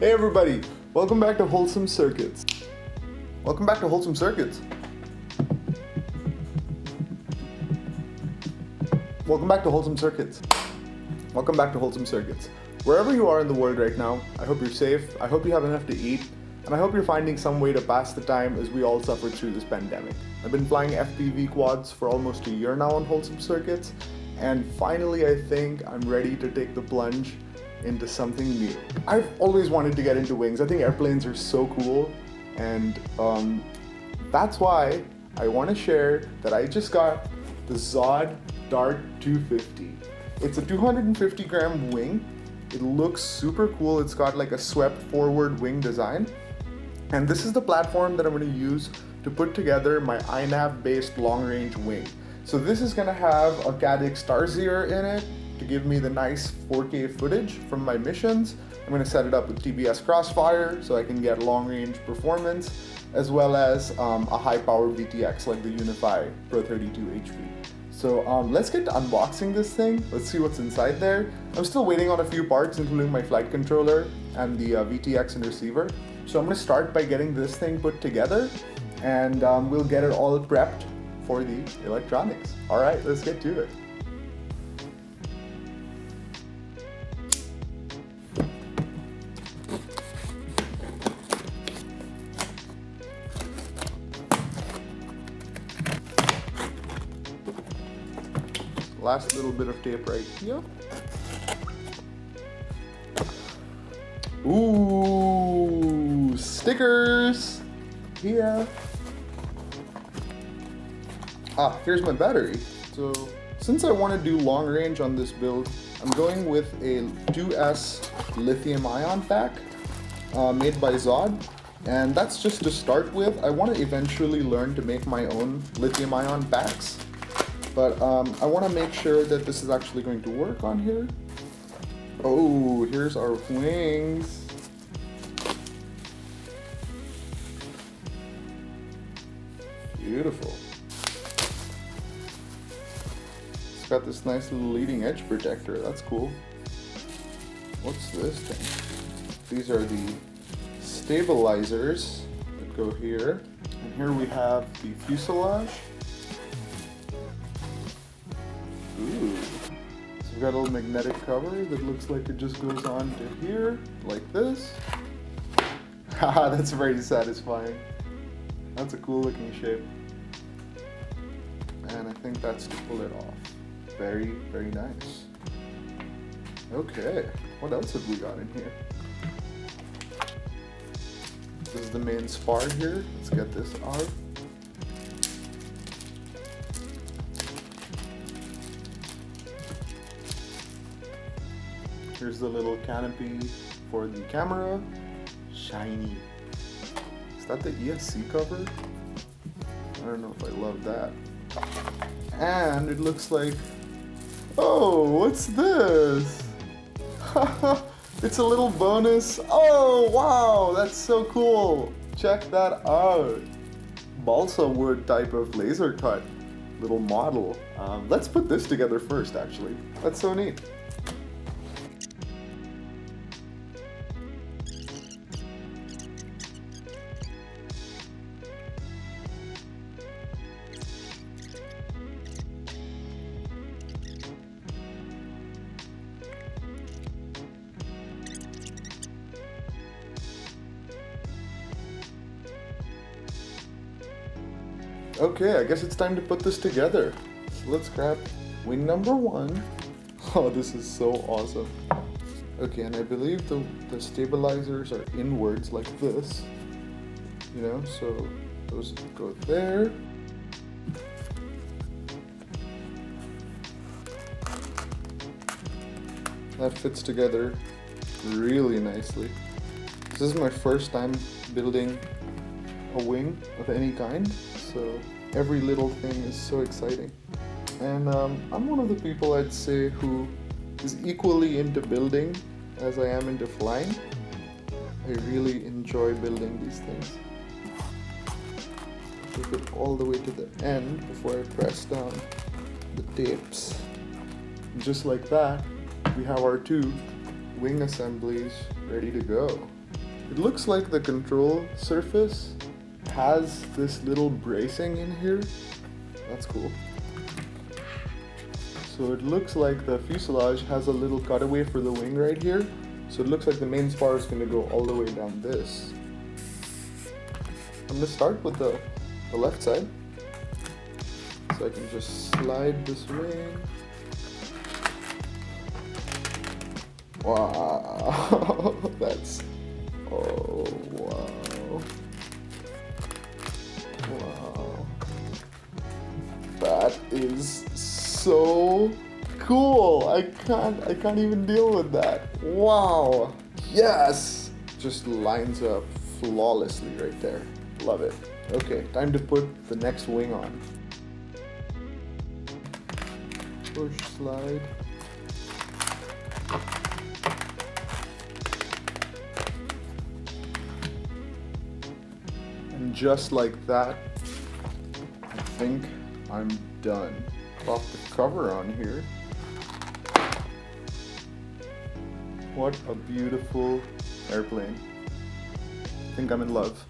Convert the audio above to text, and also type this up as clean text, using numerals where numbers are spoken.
Hey everybody, welcome back to Wholesome Circuits. Welcome back to Wholesome Circuits. Welcome back to Wholesome Circuits. Welcome back to Wholesome Circuits. Wherever you are in the world right now, I hope you're safe, I hope you have enough to eat, and I hope you're finding some way to pass the time as we all suffer through this pandemic. I've been flying FPV quads for almost a year now on Wholesome Circuits, and finally I think I'm ready to take the plunge into something new. I've always wanted to get into wings. I think airplanes are so cool, and that's why I want to share that I just got the ZOHD Dart 250. It's a 250 gram wing. It looks super cool. It's got like a swept forward wing design, and this is the platform that I'm going to use to put together my iNav based long range wing. So this is going to have a Cadix Starseer in it to give me the nice 4K footage from my missions. I'm going to set it up with TBS Crossfire so I can get long range performance, as well as a high power VTX like the Unify Pro 32 HP. So let's get to unboxing this thing. Let's see what's inside there. I'm still waiting on a few parts, including my flight controller and the VTX and receiver. So I'm going to start by getting this thing put together, and we'll get it all prepped for the electronics. All right, let's get to it. Last little bit of tape right here. Ooh, stickers. Yeah. Here's my battery. So since I want to do long range on this build, I'm going with a 2S lithium ion pack made by ZOHD. And that's just to start with. I want to eventually learn to make my own lithium ion packs. But I want to make sure that this is actually going to work on here. Oh, here's our wings. Beautiful. It's got this nice little leading edge protector. That's cool. What's this thing? These are the stabilizers that go here. And here we have the fuselage. Ooh. So we've got a little magnetic cover that looks like it just goes on to here, like this. Haha, that's very satisfying. That's a cool looking shape. And I think that's to pull it off. Very, very nice. Okay, what else have we got in here? This is the main spar here. Let's get this out. Here's the little canopy for the camera. Shiny. Is that the ESC cover? I don't know if I love that. And it looks like, oh, what's this? It's a little bonus. Oh, wow, that's so cool. Check that out. Balsa wood type of laser cut little model. Let's put this together first, actually. That's so neat. Okay, I guess it's time to put this together. So let's grab wing number 1. Oh, this is so awesome. Okay, and I believe the stabilizers are inwards like this. You know, so those go there. That fits together really nicely. This is my first time building a wing of any kind, so every little thing is so exciting. And I'm one of the people, I'd say, who is equally into building as I am into flying. I really enjoy building these things. Take it all the way to the end before I press down the tapes. And just like that, we have our 2 wing assemblies ready to go. It looks like the control surface has this little bracing in here. That's cool. So it looks like the fuselage has a little cutaway for the wing right here. So it looks like the main spar is going to go all the way down this. I'm going to start with the left side. So I can just slide this wing. Wow, that's, oh wow. Wow. That is so cool. I can't even deal with that. Wow. Yes. Just lines up flawlessly right there. Love it. Okay, time to put the next wing on. Push, slide. And just like that, I think I'm done. Pop the cover on here. What a beautiful airplane. I think I'm in love.